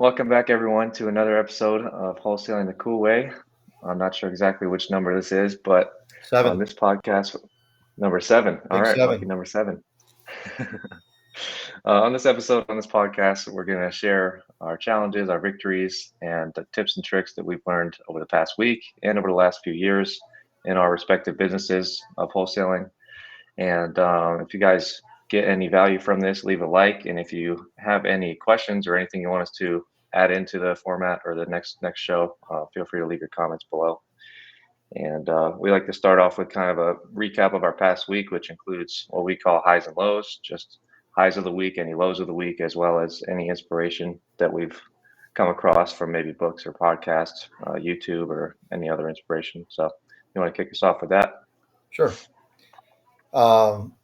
Welcome back, everyone, to another episode of Wholesaling the Cool Way. I'm not sure exactly which number this is, but on 7, this podcast, number seven. All big right, lucky 7. number seven. On this episode, on this podcast, we're going to share our challenges, our victories, and the tips and tricks that we've learned over the past week and over the last few years in our respective businesses of wholesaling. And if you guys get any value from this, leave a like. And if you have any questions or anything you want us to add into the format or the next show, feel free to leave your comments below. And we like to start off with kind of a recap of our past week, which includes what we call highs and lows, just highs of the week, any lows of the week, as well as any inspiration that we've come across from maybe books or podcasts, YouTube, or any other inspiration. So you want to kick us off with that? Sure. Um,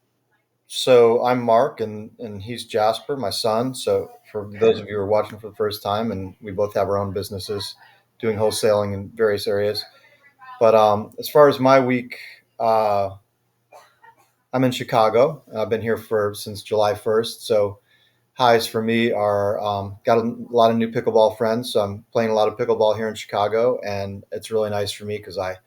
so I'm Mark, and he's Jasper, my son. So for those of you who are watching for the first time, and we both have our own businesses doing wholesaling in various areas. But as far as my week, uh, I'm in Chicago. I've been here since July 1st. So highs for me are got a lot of new pickleball friends. So I'm playing a lot of pickleball here in Chicago, and it's really nice for me because I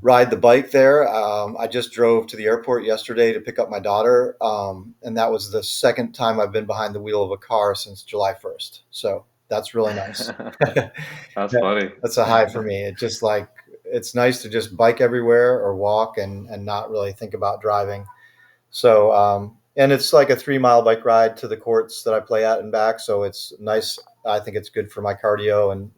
ride the bike there. I just drove to the airport yesterday to pick up my daughter, and that was the second time I've been behind the wheel of a car since July 1st. So that's really nice. That's funny. That's a high for me. It just like it's nice to just bike everywhere or walk and not really think about driving. So and it's like a 3 mile bike ride to the courts that I play at and back. So it's nice. I think it's good for my cardio and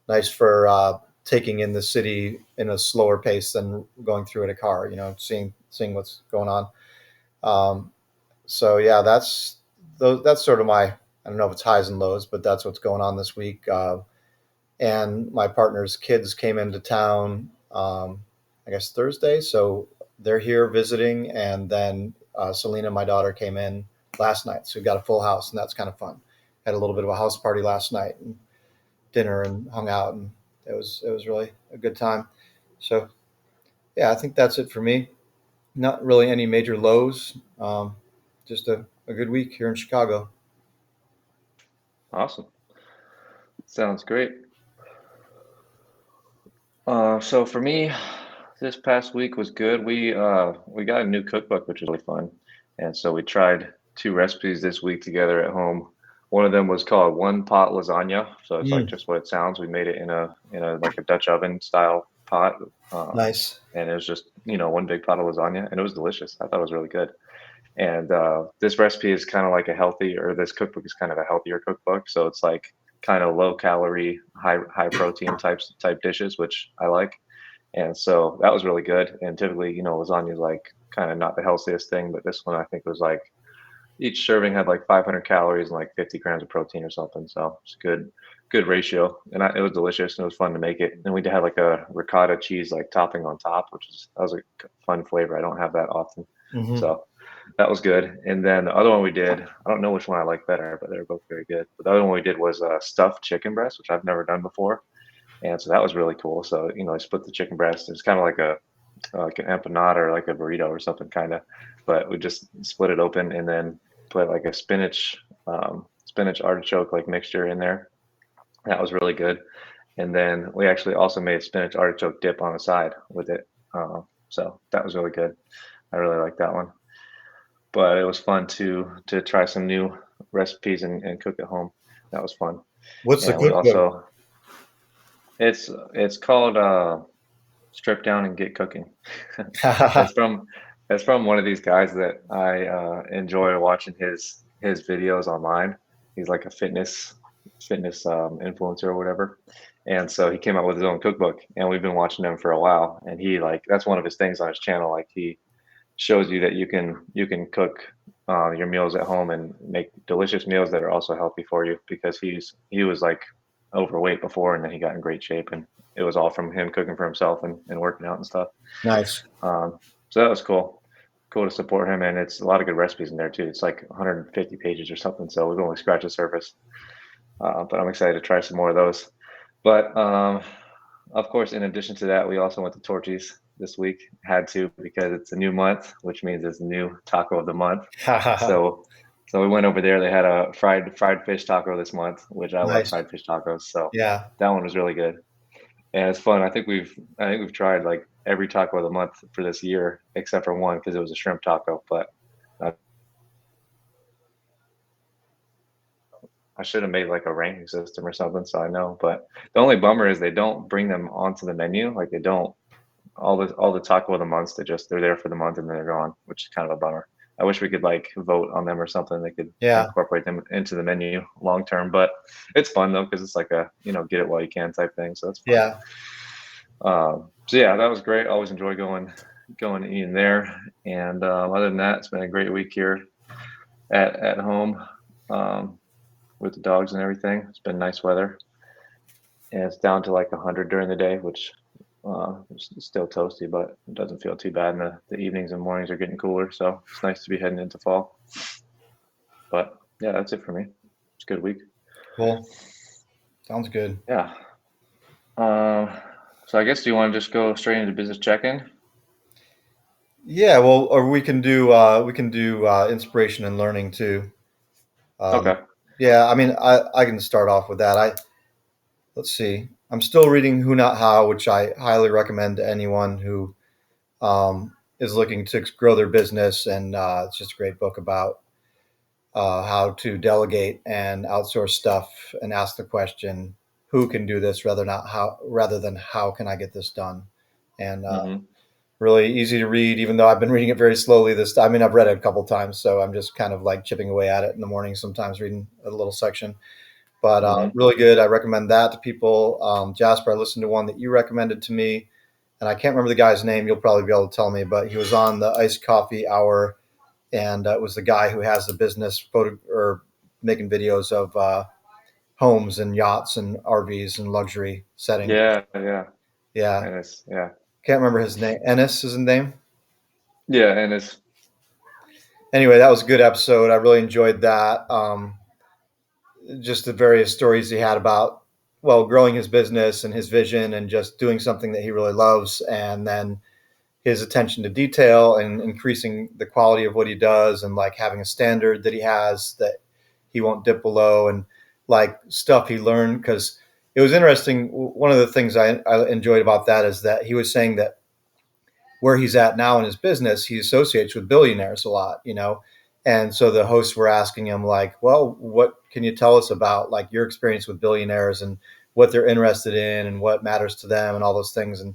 nice for taking in the city in a slower pace than going through in a car. Seeing what's going on. Um, so yeah, that's sort of my I don't know if it's highs and lows, but that's what's going on this week. And my partner's kids came into town, I guess Thursday, so they're here visiting, and then Selena, my daughter, came in last night, so we got a full house, and that's kind of fun. Had a little bit of a house party last night, and dinner, and hung out, and it was really a good time. So yeah, I think that's it for me. Not really any major lows. Just a good week here in Chicago. Awesome. Sounds great. So for me, this past week was good. We got a new cookbook, which was really fun, and so we tried two recipes this week together at home. One of them was called one pot lasagna, so it's like Mm, just what it sounds. We made it in a like a Dutch oven style pot, um, nice. and it was just one big pot of lasagna, and it was delicious. I thought it was really good. And this recipe is kind of like a healthy, or this cookbook is kind of a healthier cookbook. So it's like kind of low calorie, high protein type dishes, which I like. And so that was really good. And typically, lasagna is like kind of not the healthiest thing, but this one I think was like each serving had like 500 calories and like 50 grams of protein or something. So it's good ratio. And it was delicious and it was fun to make it. And we did have like a ricotta cheese like topping on top, that was a fun flavor. I don't have that often. Hmm. So that was good. And then the other one we did, I don't know which one I like better, but they were both very good. But the other one we did was stuffed chicken breast, which I've never done before. And so that was really cool. So, I split the chicken breast. It's kind of like an empanada or like a burrito or something kind of, but we just split it open and then put like a spinach artichoke like mixture in there. That was really good. And then we actually also made spinach artichoke dip on the side with it. So that was really good. I really like that one, but it was fun to try some new recipes and cook at home. That was fun. What's the And we cookbook? also it's called Strip Down and Get Cooking. It's from it's from one of these guys that I enjoy watching his videos online. He's like a fitness influencer or whatever. And so he came out with his own cookbook and we've been watching him for a while. And he like that's one of his things on his channel. Like he shows you that you can cook your meals at home and make delicious meals that are also healthy for you because he was like overweight before and then he got in great shape and it was all from him cooking for himself and working out and stuff. Nice. So that was cool to support him, and it's a lot of good recipes in there too. It's like 150 pages or something, so we've only scratched the surface. But I'm excited to try some more of those. But of course, in addition to that, we also went to Torchy's this week. Had to because it's a new month, which means it's a new taco of the month. So So we went over there. They had a fried fish taco this month, which I love Nice. fried fish tacos. So Yeah. that one was really good. And it's fun. I think we've tried like every taco of the month for this year, except for one because it was a shrimp taco. But I, I should have made like a ranking system or something so I know. But the only bummer is they don't bring them onto the menu. Like they don't all the taco of the months. They're there for the month and then they're gone, which is kind of a bummer. I wish we could like vote on them or something. They could Yeah. incorporate them into the menu long term. But it's fun though because it's like a get it while you can type thing. So it's fun. Yeah. So yeah, that was great. Always enjoy going and eating there. And other than that, it's been a great week here at home um, with the dogs and everything. It's been nice weather, and it's down to like 100 during the day, which it's still toasty, but it doesn't feel too bad. And the evenings and mornings are getting cooler, so it's nice to be heading into fall. But yeah, that's it for me. It's a good week. Cool. Sounds good. Yeah. Um, so I guess do you want to just go straight into business check-in? Yeah. Well, or we can do inspiration and learning too. Um, Okay. yeah. I mean, I can start off with that. Let's see. I'm still reading Who Not How, which I highly recommend to anyone who is looking to grow their business, and it's just a great book about how to delegate and outsource stuff, and ask the question, who can do this, rather than how can I get this done. And Mm-hmm. really easy to read, even though I've been reading it very slowly this time. I mean, I've read it a couple times, so I'm just kind of like chipping away at it in the morning, sometimes reading a little section. But Mm-hmm. really good. I recommend that to people. Jasper, I listened to one that you recommended to me, and I can't remember the guy's name. You'll probably be able to tell me, but he was on the Iced Coffee Hour, and it was the guy who has the business photo or making videos of homes and yachts and RVs and luxury settings. Yeah, yeah. Yeah, And it's yeah. can't remember his name. Ennis is his name. Yeah, and it's Anyway, that was a good episode. I really enjoyed that. Just the various stories he had about, well, growing his business and his vision and just doing something that he really loves, and then his attention to detail and increasing the quality of what he does, and like having a standard that he has that he won't dip below, and like stuff he learned. Because it was interesting. One of the things I enjoyed about that is that he was saying that where he's at now in his business, he associates with billionaires a lot, you know. And so the hosts were asking him, like, well, what can you tell us about like your experience with billionaires and what they're interested in and what matters to them and all those things. And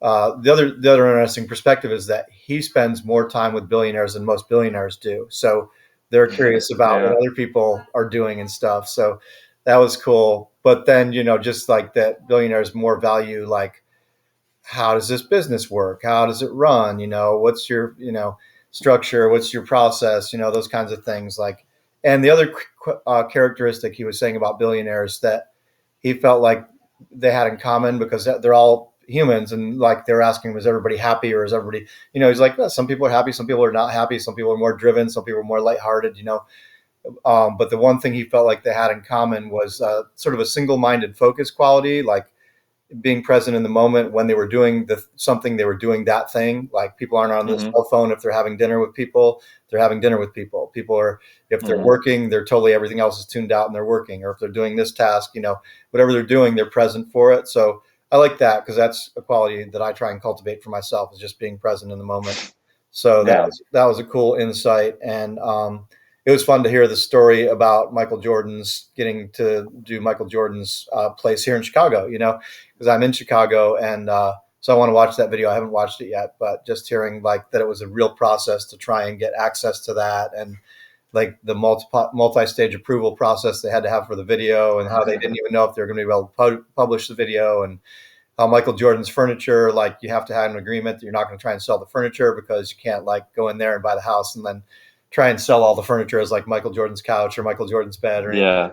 the other interesting perspective is that he spends more time with billionaires than most billionaires do. So they're curious about what yeah. other people are doing and stuff. So that was cool. But then, just like that, billionaires more value like, how does this business work? How does it run? What's your, structure? What's your process? Those kinds of things. Like, and the other characteristic he was saying about billionaires that he felt like they had in common, because they're all humans, and like they're asking, was everybody happy, or is everybody, he's like, well, some people are happy, some people are not happy, some people are more driven, some people are more lighthearted, but the one thing he felt like they had in common was sort of a single-minded focus quality, like being present in the moment when they were doing something, they were doing that thing. Like, people aren't on their Mm-hmm. cell phone if they're having dinner with people. They're having dinner with people. People are, if they're Mm-hmm. working, they're totally, everything else is tuned out and they're working. Or if they're doing this task, whatever they're doing, they're present for it. So I like that, because that's a quality that I try and cultivate for myself, is just being present in the moment. So that Yeah. was that was a cool insight. And it was fun to hear the story about Michael Jordan's getting to do Michael Jordan's place here in Chicago, because I'm in Chicago, and so I want to watch that video. I haven't watched it yet, but just hearing like that it was a real process to try and get access to that, and like the multi-stage approval process they had to have for the video, and how they didn't even know if they were going to be able to publish the video, and how Michael Jordan's furniture, like, you have to have an agreement that you're not going to try and sell the furniture, because you can't like go in there and buy the house and then try and sell all the furniture as like Michael Jordan's couch or Michael Jordan's bed or anything. Yeah.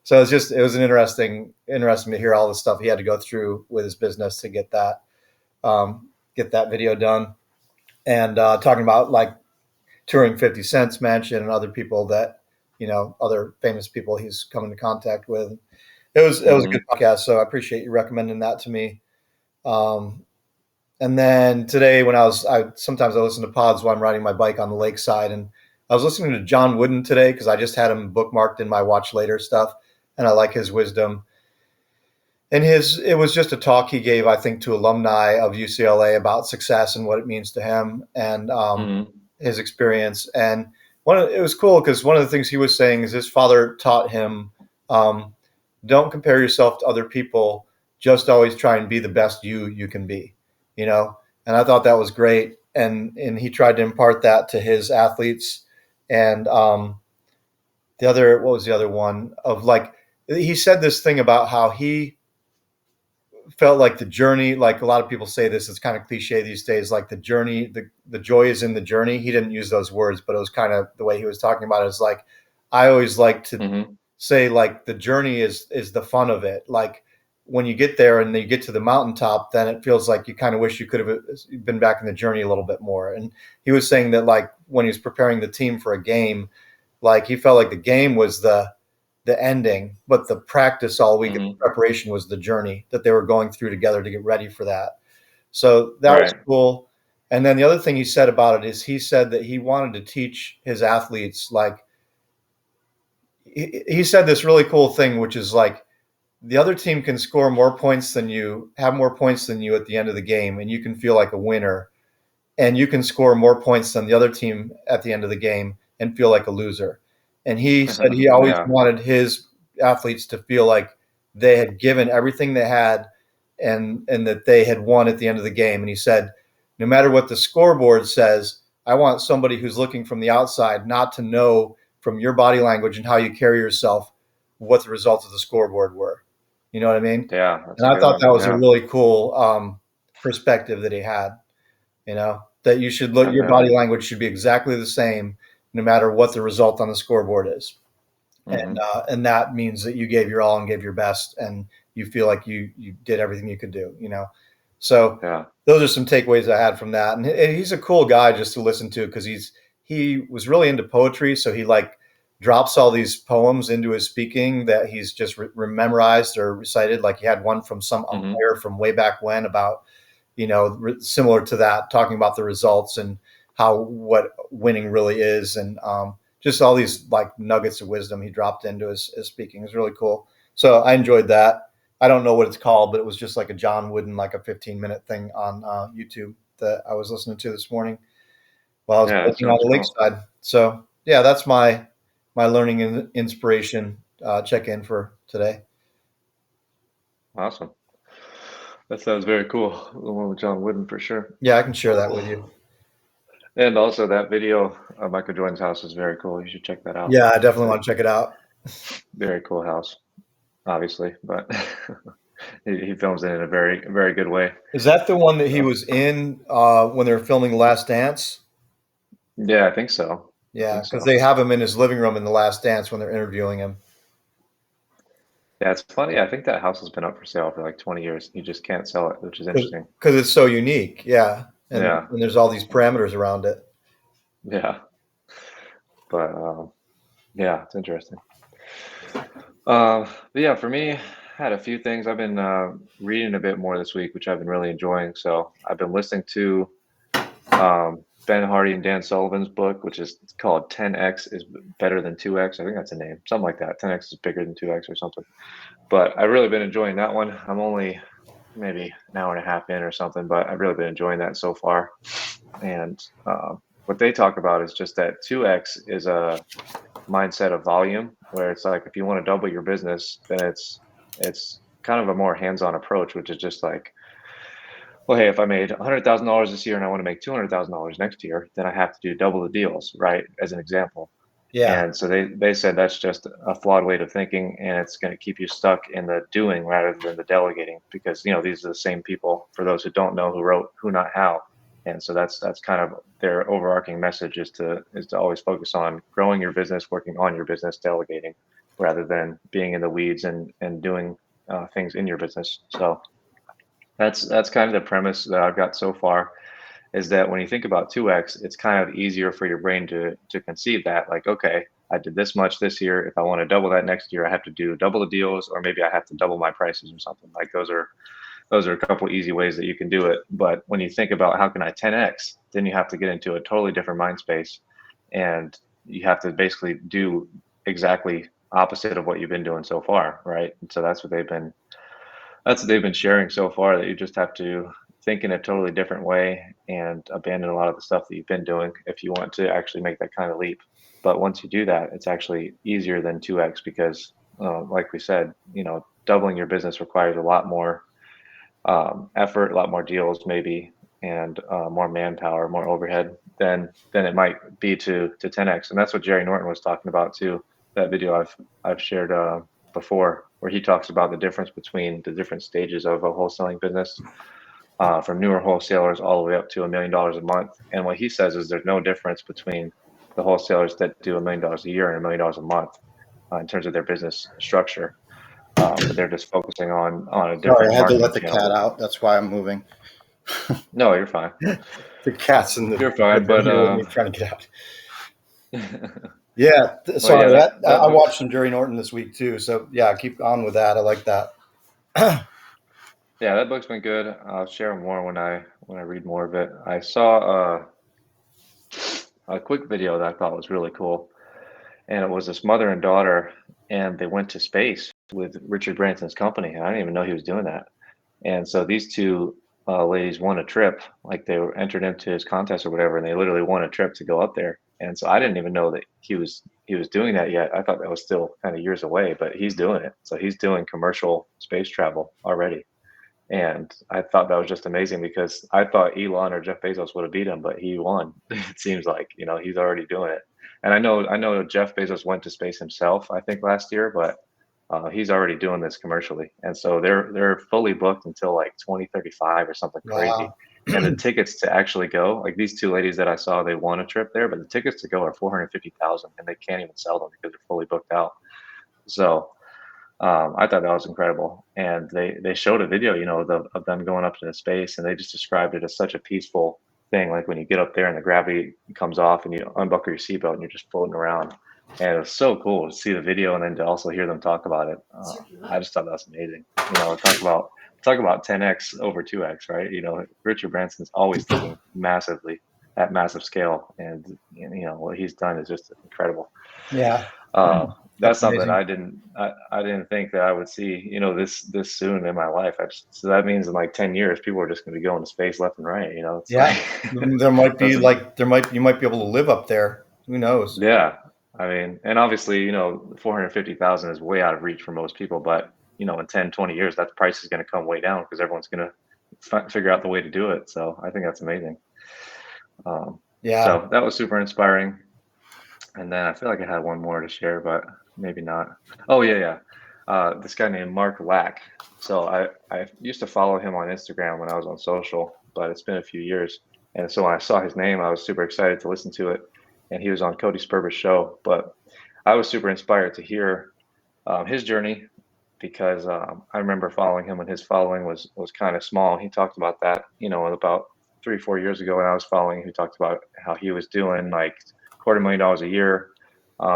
So it was an interesting to hear all the stuff he had to go through with his business to get that video done. And talking about like touring 50 Cent's mansion and other people that, other famous people he's come into contact with. It was a good Mm-hmm. podcast, so I appreciate you recommending that to me. Um, and then today, when I sometimes I listen to pods while I'm riding my bike on the lakeside, and I was listening to John Wooden today because I just had him bookmarked in my watch later stuff, and I like his wisdom. And it was just a talk he gave, I think, to alumni of UCLA about success and what it means to him, and Mm-hmm. his experience. And it was cool because one of the things he was saying is his father taught him, um, don't compare yourself to other people, just always try and be the best you can be, you know. And I thought that was great, and he tried to impart that to his athletes. And the other, what was the other one of, like, he said this thing about how he felt like the journey, like a lot of people say this, it's kind of cliche these days, like the journey, the joy is in the journey. He didn't use those words, but it was kind of the way he was talking about it. Is like, I always like to Mm-hmm. say, like, the journey is the fun of it. Like, when you get there and you get to the mountaintop, then it feels like you kind of wish you could have been back in the journey a little bit more. And he was saying that, like, when he was preparing the team for a game, like, he felt like the game was the ending, but the practice all week and the Mm-hmm. preparation was the journey that they were going through together to get ready for that. So that was Right. cool. And then the other thing he said about it is he said that he wanted to teach his athletes, like, he said this really cool thing, which is like, the other team can score more points than you, have more points than you at the end of the game, and you can feel like a winner, and you can score more points than the other team at the end of the game and feel like a loser. And he said he always Yeah. wanted his athletes to feel like they had given everything they had, and that they had won at the end of the game. And he said, no matter what the scoreboard says, I want somebody who's looking from the outside not to know from your body language and how you carry yourself what the results of the scoreboard were. You know what I mean? Yeah. That's And a I good thought one. that was a Yeah. really cool perspective that he had, that you should look, your body Definitely. language should be exactly the same no matter what the result on the scoreboard is. Mm-hmm. And that means that you gave your all and gave your best, and you feel like you did everything you could do. So Yeah. those are some takeaways I had from that. And he's a cool guy just to listen to, because he was really into poetry, so he, like, drops all these poems into his speaking that he's just memorized or recited. Like, he had one from some Mm-hmm. umpire from way back when about, similar to that, talking about the results and how, what winning really is, and just all these, like, nuggets of wisdom he dropped into his speaking. It was really cool. So I enjoyed that. I don't know what it's called, but it was just like a John Wooden, like a 15-minute thing on YouTube that I was listening to this morning while I was Yeah. That biking on sounds the cool. lakeside. So yeah, that's my learning and inspiration check in for today. Awesome. That sounds very cool. The one with John Wooden for sure. Yeah, I can share that with you. And also that video of Michael Jordan's house is very cool. You should check that out. Yeah, I definitely Very, want to check it out. very cool house, obviously, but he films it in a very, very good way. Is that the one that he So was in when they were filming The Last Dance? yeah, I think so. I Yeah, think because so. they have him in his living room in The Last Dance when they're interviewing him. Yeah, it's funny. I think that house has been up for sale for like 20 years. You just can't sell it, which is interesting. Because it's so unique. Yeah, and Yeah, there's all these parameters around it. yeah. But yeah, it's interesting. But yeah, for me, I had a few things. I've been reading a bit more this week, which I've been really enjoying. So I've been listening to Ben Hardy and Dan Sullivan's book, which is called 10x is better than 2x. I think that's a name, something like that. 10x is bigger than 2x or something. But I've really been enjoying that one. I'm only maybe an hour and a half in or something, but I've really been enjoying that so far. And what they talk about is just that 2x is a mindset of volume, where it's like if you want to double your business, then it's kind of a more hands-on approach, which is just like, well, hey, if I made $100,000 this year and I want to make $200,000 next year, then I have to do double the deals, right? As an example. Yeah, And so they said that's just a flawed way of thinking, and it's going to keep you stuck in the doing rather than the delegating, because these are the same people, for those who don't know, who wrote Who Not How. And so that's kind of their overarching message, is to always focus on growing your business, working on your business, delegating, rather than being in the weeds and doing things in your business. So that's kind of the premise that I've got so far, is that when you think about 2x, it's kind of easier for your brain to conceive that, like, okay, I did this much this year. If I want to double that next year, I have to do double the deals, or maybe I have to double my prices or something. Like, those are a couple easy ways that you can do it. But when you think about how can I 10x, then you have to get into a totally different mind space. And you have to basically do exactly opposite of what you've been doing so far, right? And so that's what they've been sharing so far, that you just have to think in a totally different way and abandon a lot of the stuff that you've been doing if you want to actually make that kind of leap. But once you do that, it's actually easier than 2x because, like we said, doubling your business requires a lot more effort, a lot more deals maybe, and more manpower, more overhead than it might be to 10x. And that's what Jerry Norton was talking about too. That video I've shared before, where he talks about the difference between the different stages of a wholesaling business, from newer wholesalers all the way up to $1 million a month. And what he says is there's no difference between the wholesalers that do $1 million a year and $1 million a month in terms of their business structure. But they're just focusing on a Sorry, different I had to marketing let the cat channel. out. That's why I'm moving. No, you're fine. The cat's in the You're fine, bedroom but here with me trying to get out. well, Yeah, yeah, sorry. that I book's watched some Jerry Norton this week too. So yeah, keep on with that. I like that. yeah, that book's been good. I'll share more when I read more of it. I saw a quick video that I thought was really cool, and it was this mother and daughter, and they went to space with Richard Branson's company, and I didn't even know he was doing that. And so these two ladies won a trip, like they were entered into his contest or whatever, and they literally won a trip to go up there. And so I didn't even know that he was doing that yet. I thought that was still kind of years away, but he's doing it. So he's doing commercial space travel already. And I thought that was just amazing because I thought Elon or Jeff Bezos would have beat him, but he won. It seems like, he's already doing it. And I know Jeff Bezos went to space himself, I think last year, but he's already doing this commercially. And so they're fully booked until like 2035 or something crazy. Wow. And the tickets to actually go, like these two ladies that I saw, they won a trip there, but the tickets to go are 450,000 and they can't even sell them because they're fully booked out. So I thought that was incredible, and they showed a video, of them going up into space, and they just described it as such a peaceful thing. Like when you get up there and the gravity comes off, and you unbuckle your seatbelt, and you're just floating around, and it was so cool to see the video and then to also hear them talk about it. I just thought that was amazing. Talk about 10x over 2x, right? Richard Branson's always thinking massively at massive scale, and what he's done is just incredible. Yeah, That's that's something amazing. I didn't think that I would see, this soon in my life. So that means in like 10 years, people are just going to be going to space left and right. It's Yeah, like, there might be that's a, like you might be able to live up there. Who knows? yeah. I mean, and obviously, 450,000 is way out of reach for most people, but in 10, 20 years, that price is going to come way down because everyone's going to figure out the way to do it. So I think that's amazing. Um, Yeah. so that was super inspiring. And then I feel like I had one more to share, but maybe not. Oh yeah, yeah. This guy named Mark Lack. So I used to follow him on Instagram when I was on social, but it's been a few years. And so when I saw his name, I was super excited to listen to it. And he was on Cody Spurber's show. But I was super inspired to hear his journey because I remember following him when his following was kind of small. He talked about that, about 3 4 years ago when I was following. He talked about how he was doing like $250,000 a year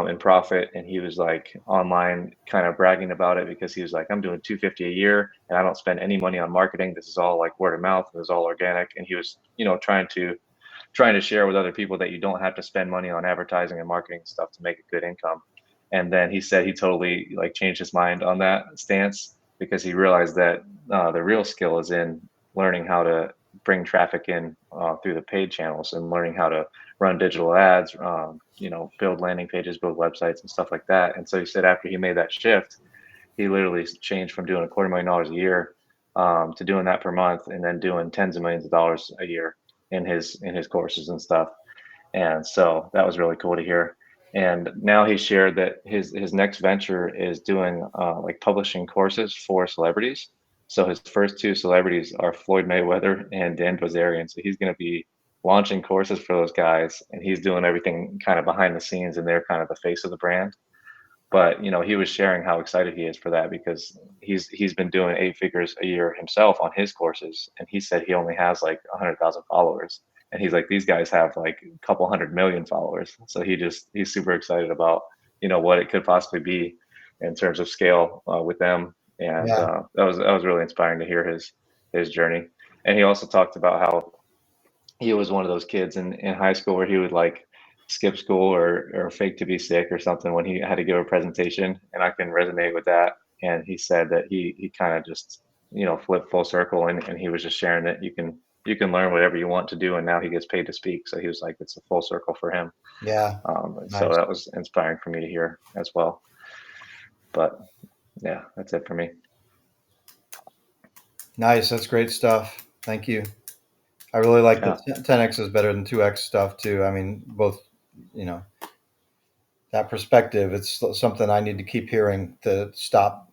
in profit, and he was like online kind of bragging about it because he was like, I'm doing 250 a year and I don't spend any money on marketing. This is all like word of mouth. It was all organic, and he was trying to share with other people that you don't have to spend money on advertising and marketing stuff to make a good income. And then he said he totally like changed his mind on that stance because he realized that the real skill is in learning how to bring traffic in through the paid channels and learning how to run digital ads, build landing pages, build websites and stuff like that. And so he said after he made that shift, he literally changed from doing $250,000 a year to doing that per month, and then doing tens of millions of dollars a year in his courses and stuff. And so that was really cool to hear. And now he shared that his next venture is doing like publishing courses for celebrities. So his first two celebrities are Floyd Mayweather and Dan Bilzerian. So he's going to be launching courses for those guys, and he's doing everything kind of behind the scenes, and they're kind of the face of the brand. But he was sharing how excited he is for that because he's been doing 8 figures a year himself on his courses, and he said he only has like 100,000 followers, and he's like these guys have like a couple 100 million followers. So he's super excited about what it could possibly be in terms of scale with them, and Yeah. that was really inspiring to hear his journey. And he also talked about how he was one of those kids in high school where he would like skip school or fake to be sick or something when he had to give a presentation, and I can resonate with that. And he said that he kind of just flipped full circle, and he was just sharing that you can learn whatever you want to do, and now he gets paid to speak. So he was like, it's a full circle for him. Yeah. So Nice. that was inspiring for me to hear as well. But yeah, that's it for me. Nice. That's great stuff. Thank you. I really like the Yeah. 10x is better than 2x stuff too. I mean, both, you know, that perspective, it's something I need to keep hearing to stop,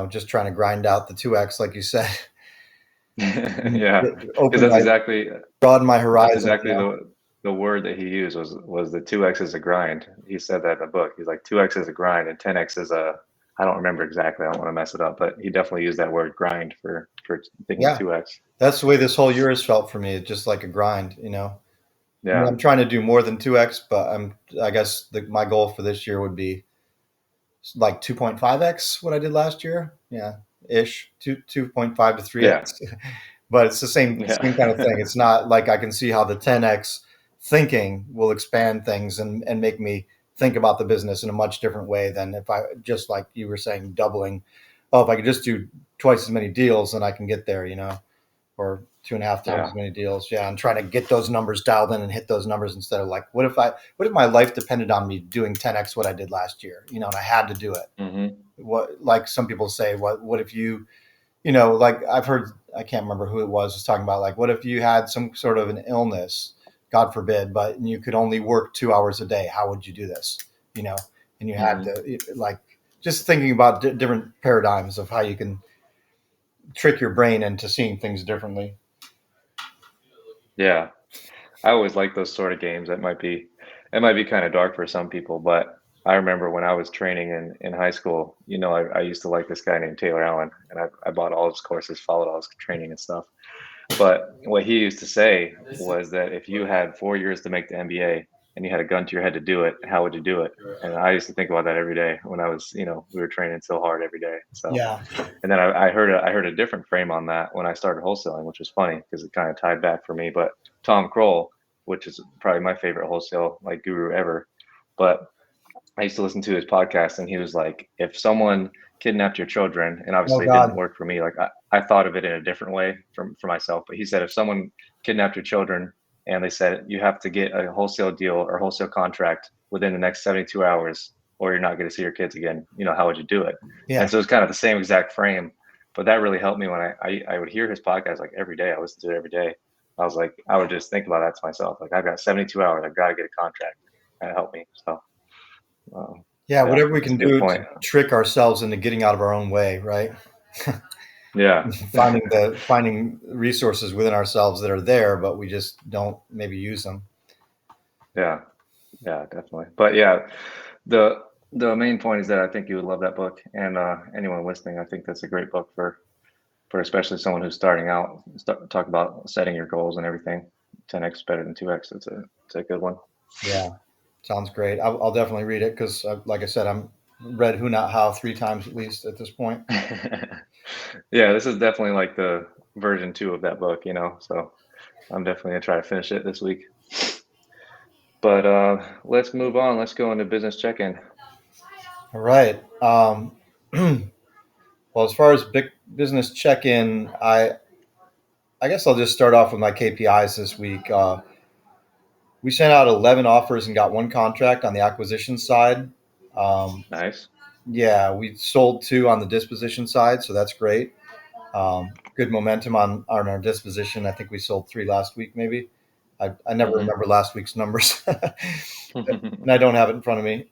just trying to grind out the 2x, like you said. Yeah, because Open my, broaden my that's horizon, exactly the word that he used was the 2x is a grind. He said that in the book. He's like 2x is a grind and 10x is a, I don't remember exactly. I don't want to mess it up, but he definitely used that word grind for thinking Yeah. 2x. That's the way this whole year has felt for me. It's just like a grind. I mean, Yeah. I'm trying to do more than 2x, but I guess my goal for this year would be like 2.5x what I did last year. Yeah, ish, 2.5 to Yeah. 3x. But it's the same kind of Yeah. thing. It's not like I can see how the 10x thinking will expand things and make me think about the business in a much different way than if I just, like you were saying, doubling. Oh, if I could just do twice as many deals, then I can get there, or two and a half times Yeah. as many deals. Yeah, and trying to get those numbers dialed in and hit those numbers instead of like, what if my life depended on me doing 10x what I did last year, and I had to do it. Hmm. What, like some people say, what if you, like I've heard, I can't remember who it was talking about, like, what if you had some sort of an illness, God forbid, but you could only work 2 hours a day? How would you do this? You know, and you had Hmm. to, like, just thinking about different paradigms of how you can trick your brain into seeing things differently. Yeah. I always like those sort of games. It might be kind of dark for some people, but I remember when I was training in high school, I used to like this guy named Taylor Allen, and I bought all his courses, followed all his training and stuff. But what he used to say was that if you had 4 years to make the NBA and you had a gun to your head to do it, how would you do it? And I used to think about that every day when I was, we were training so hard every day. So, Yeah. and then I heard a different frame on that when I started wholesaling, which was funny because it kind of tied back for me. But Tom Kroll, which is probably my favorite wholesale like guru ever, but I used to listen to his podcast, and he was like, if someone kidnapped your children, and Oh obviously it didn't God. work for me, like I thought of it in a different way for myself, but he said if someone kidnapped your children and they said you have to get a wholesale deal or wholesale contract within the next 72 hours or you're not going to see your kids again, how would you do it? Yeah. And so it's kind of the same exact frame, but that really helped me when I would hear his podcast like every day. I listened to it every day. I was like, I would just think about that to myself. Like, I've got 72 hours. I've got to get a contract. And it helped me. So, um, Yeah. yeah, Whatever we that's a can good do to point. trick ourselves into getting out of our own way, right? Yeah, Finding resources within ourselves that are there, but we just don't maybe use them. yeah, yeah, definitely. But yeah, the the main point is that I think you would love that book, and anyone listening, I think that's a great book for especially someone who's starting out. Talk about setting your goals and everything. 10x better than 2x. It's a good one. Yeah. Sounds great. I'll definitely read it because, like I said, I'm read Who Not How 3 times at least at this point. Yeah, this is definitely like the version 2 of that book. So I'm definitely gonna try to finish it this week. But let's move on. Let's go into business check-in. All right. Well, as far as big business check-in, I guess I'll just start off with my KPIs this week. We sent out 11 offers and got one contract on the acquisition side. Um, Nice. yeah, we sold two on the disposition side, so that's great. Good momentum on our disposition. I think we sold three last week, maybe. I never Hmm. remember last week's numbers, and I don't have it in front of me.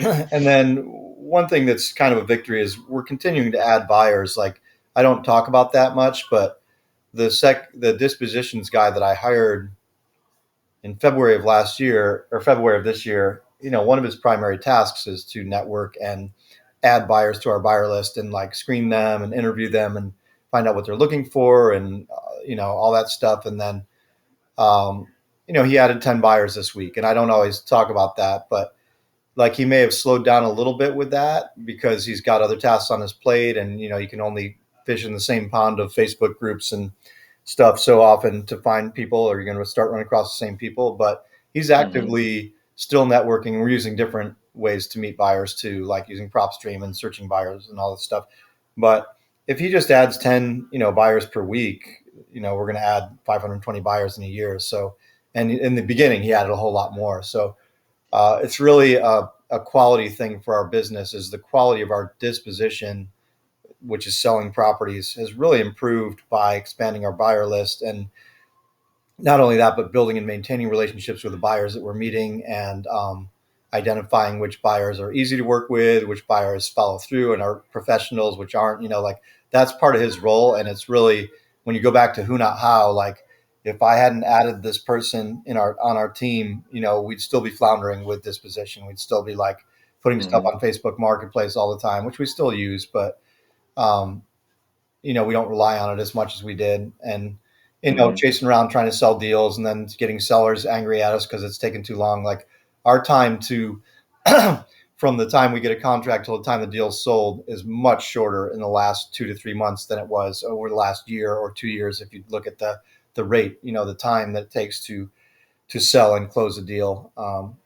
And then one thing that's kind of a victory is we're continuing to add buyers. Like, I don't talk about that much, but the dispositions guy that I hired in February of last year or February of this year, one of his primary tasks is to network and add buyers to our buyer list and like screen them and interview them and find out what they're looking for and all that stuff. And then um, he added 10 buyers this week, and I don't always talk about that, but like he may have slowed down a little bit with that because he's got other tasks on his plate, and you can only fish in the same pond of Facebook groups and stuff so often to find people, or you're going to start running across the same people. But he's Mm-hmm. actively still networking. We're using different ways to meet buyers too, like using PropStream and searching buyers and all this stuff. But if he just adds 10, buyers per week, we're going to add 520 buyers in a year. So, and in the beginning, he added a whole lot more. So it's really a quality thing for our business. Is the quality of our disposition, which is selling properties, has really improved by expanding our buyer list. And not only that, but building and maintaining relationships with the buyers that we're meeting, and identifying which buyers are easy to work with, which buyers follow through and are professionals, which aren't, like that's part of his role. And it's really, when you go back to who, not how, like if I hadn't added this person on our team, we'd still be floundering with disposition. We'd still be like putting stuff Mm-hmm. on Facebook Marketplace all the time, which we still use, but um, we don't rely on it as much as we did. And, Mm-hmm. chasing around trying to sell deals and then getting sellers angry at us because it's taken too long. Like our time to, from the time we get a contract till the time the deal's sold is much shorter in the last 2 to 3 months than it was over the last year or 2 years. If you look at the rate, the time that it takes to sell and close a deal,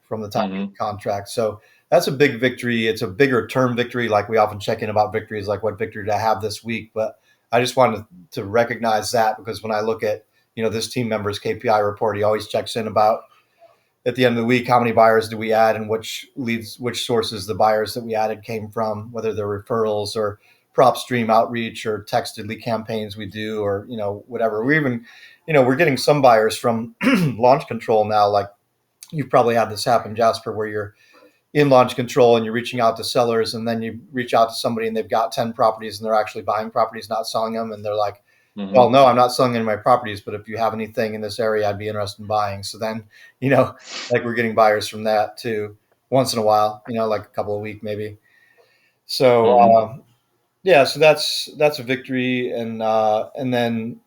from the time we get Mm-hmm. the contract. So that's a big victory. It's a bigger term victory. Like we often check in about victories, like what victory did I have this week? But I just wanted to recognize that, because when I look at, this team member's KPI report, he always checks in about at the end of the week, how many buyers do we add and which leads, which sources the buyers that we added came from, whether they're referrals or prop stream outreach or texted lead campaigns we do, or, whatever. We even, we're getting some buyers from launch control now. Like you've probably had this happen, Jasper, where you're in launch control and you're reaching out to sellers, and then you reach out to somebody and they've got 10 properties and they're actually buying properties, not selling them. And they're like, well, Mm-hmm. no, I'm not selling any of my properties, but if you have anything in this area, I'd be interested in buying. So then, you know, like we're getting buyers from that too, once in a while, like a couple of weeks maybe. So Mm-hmm. yeah, so that's a victory. And then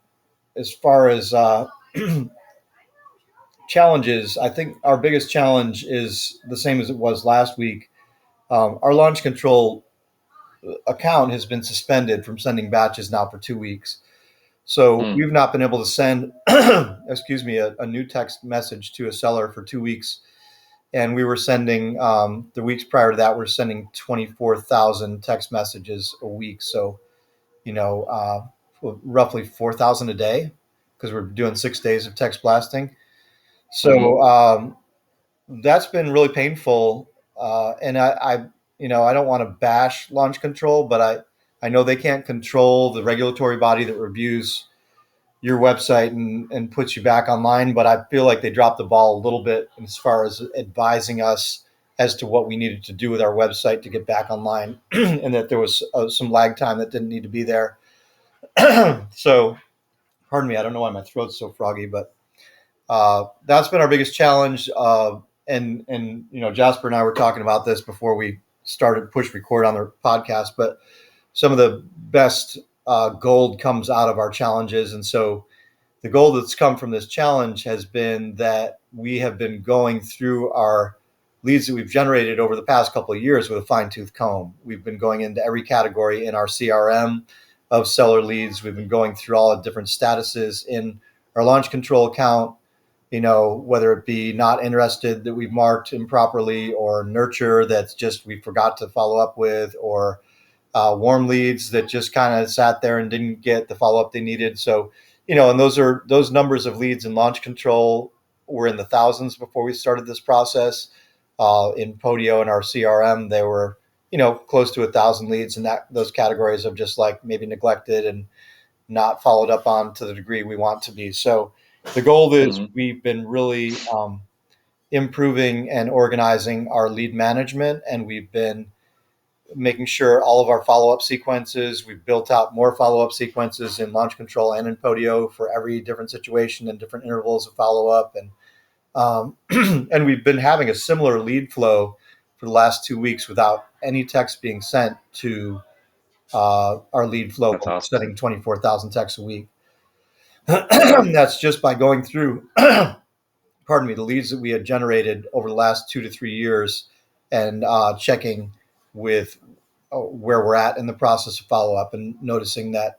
as far as challenges, I think our biggest challenge is the same as it was last week. Our launch control account has been suspended from sending batches now for 2 weeks. So Mm-hmm. we've not been able to send, excuse me, a new text message to a seller for 2 weeks. And we were sending, the weeks prior to that, we're sending 24,000 text messages a week. So, roughly 4,000 a day, because we're doing 6 days of text blasting. Mm-hmm. So that's been really painful. And I don't want to bash launch control, but I know they can't control the regulatory body that reviews your website and puts you back online. But I feel like they dropped the ball a little bit as far as advising us as to what we needed to do with our website to get back online, and that there was some lag time that didn't need to be there. So, pardon me, I don't know why my throat's so froggy, but that's been our biggest challenge. And Jasper and I were talking about this before we started push record on the podcast. But some of the best gold comes out of our challenges, and so the goal that's come from this challenge has been that we have been going through our leads that we've generated over the past couple of years with a fine tooth comb. We've been going into every category in our CRM of seller leads. We've been going through all the different statuses in our launch control account, whether it be not interested that we've marked improperly, or nurture that's just we forgot to follow up with, or warm leads that just kind of sat there and didn't get the follow up they needed. So, and those numbers of leads in launch control were in the thousands before we started this process. In Podio and our CRM, they were, close to 1,000 leads, and that those categories of just like maybe neglected and not followed up on to the degree we want to be. So the goal is Mm-hmm. we've been really improving and organizing our lead management, and we've been making sure all of our follow-up sequences, we've built out more follow-up sequences in launch control and in Podio for every different situation and different intervals of follow-up. And and we've been having a similar lead flow for the last 2 weeks without any text being sent to our lead flow. That's We're awesome. sending 24,000 texts a week. Yeah. That's just by going through, pardon me, the leads that we had generated over the last 2 to 3 years, and checking with where we're at in the process of follow up, and noticing that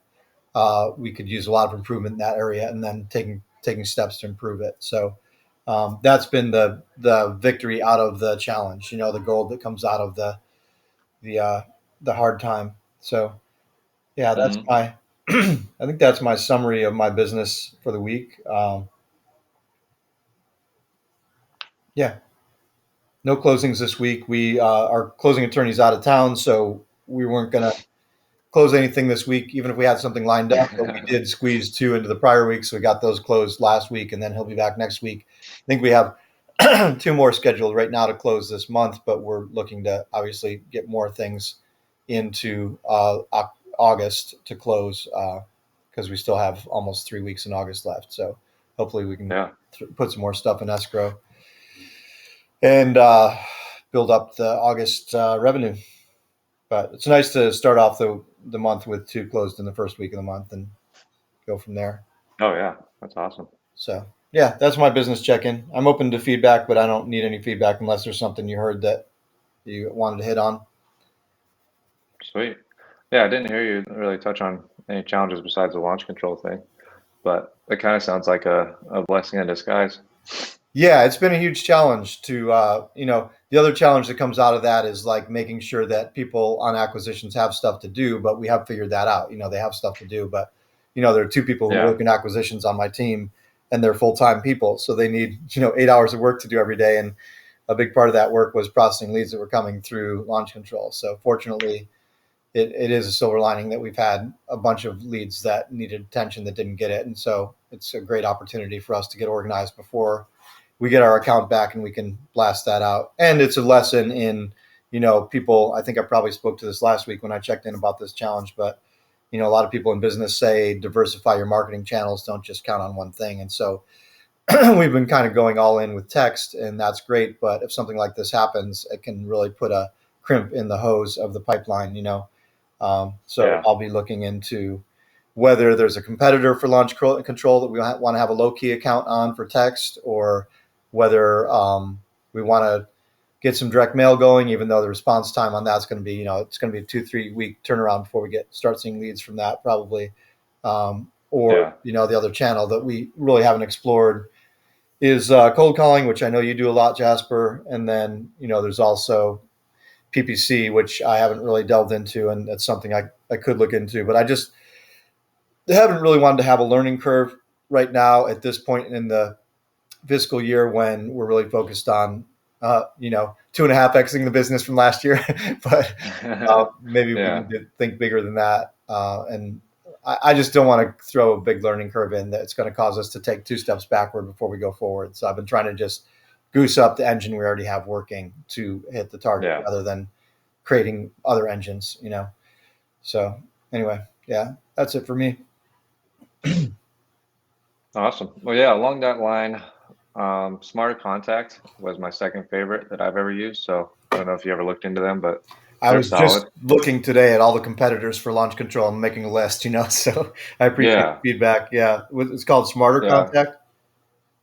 we could use a lot of improvement in that area, and then taking steps to improve it. So That's been the victory out of the challenge. The gold that comes out of the the hard time. So yeah, that's Hmm. my. I think that's my summary of my business for the week. Yeah, no closings this week. We our closing attorney's out of town, so we weren't going to close anything this week, even if we had something lined up. But we did squeeze two into the prior week, so we got those closed last week, and then he'll be back next week. I think we have two more scheduled right now to close this month, but we're looking to obviously get more things into August to close because we still have almost 3 weeks in August left. So hopefully we can Yeah. put some more stuff in escrow and build up the August revenue. But it's nice to start off the month with two closed in the first week of the month and go from there. Oh yeah, that's awesome. So yeah, that's my business check-in. I'm open to feedback, but I don't need any feedback unless there's something you heard that you wanted to hit on. Sweet. Yeah, I didn't hear you really touch on any challenges besides the launch control thing, but it kind of sounds like a blessing in disguise. Yeah, it's been a huge challenge to, the other challenge that comes out of that is like making sure that people on acquisitions have stuff to do, but we have figured that out. They have stuff to do, but, there are two people who Yeah. work in acquisitions on my team and they're full-time people. So they need, 8 hours of work to do every day. And a big part of that work was processing leads that were coming through launch control. So fortunately, it is a silver lining that we've had a bunch of leads that needed attention that didn't get it. And so it's a great opportunity for us to get organized before we get our account back and we can blast that out. And it's a lesson in, people, I think I probably spoke to this last week when I checked in about this challenge, but a lot of people in business say diversify your marketing channels, don't just count on one thing. And so we've been kind of going all in with text, and that's great. But if something like this happens, it can really put a crimp in the hose of the pipeline. So Yeah. I'll be looking into whether there's a competitor for launch control that we want to have a low key account on for text, or whether we want to get some direct mail going, even though the response time on that's going to be, it's going to be a 2-3 week turnaround before we start seeing leads from that probably. Or, Yeah. the other channel that we really haven't explored is cold calling, which I know you do a lot, Jasper. And then, there's also PPC, which I haven't really delved into, and that's something I could look into. But I just haven't really wanted to have a learning curve right now at this point in the fiscal year when we're really focused on, 2.5xing the business from last year. But maybe we Yeah. need to think bigger than that. And I just don't want to throw a big learning curve in that's going to cause us to take two steps backward before we go forward. So I've been trying to just goose up the engine we already have working to hit the target Yeah. rather than creating other engines. So anyway, yeah, that's it for me. Awesome. Well, yeah, along that line, Smarter Contact was my second favorite that I've ever used. So I don't know if you ever looked into them, but I they're was just solid. looking today at all the competitors for launch control and making a list. So I appreciate Yeah. the feedback. Yeah, it's called Smarter Yeah. Contact.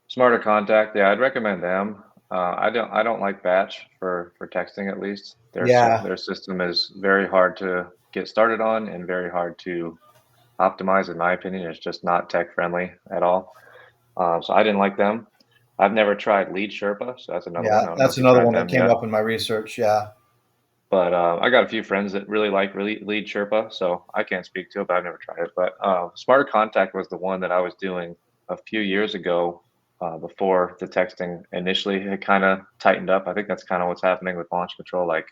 Smarter Contact. Yeah, I'd recommend them. I don't like Batch for texting at least. Yeah, Their system is very hard to get started on and very hard to optimize, in my opinion. It's just not tech friendly at all. So I didn't like them. I've never tried Lead Sherpa, so that's another yeah, one. I don't know that's if you another tried one that them came yet, up in my research. Yeah, but I got a few friends that really like Lead Sherpa, so I can't speak to it, but I've never tried it. But Smarter Contact was the one that I was doing a few years ago, before the texting initially had kind of tightened up. I think that's kind of what's happening with launch control. Like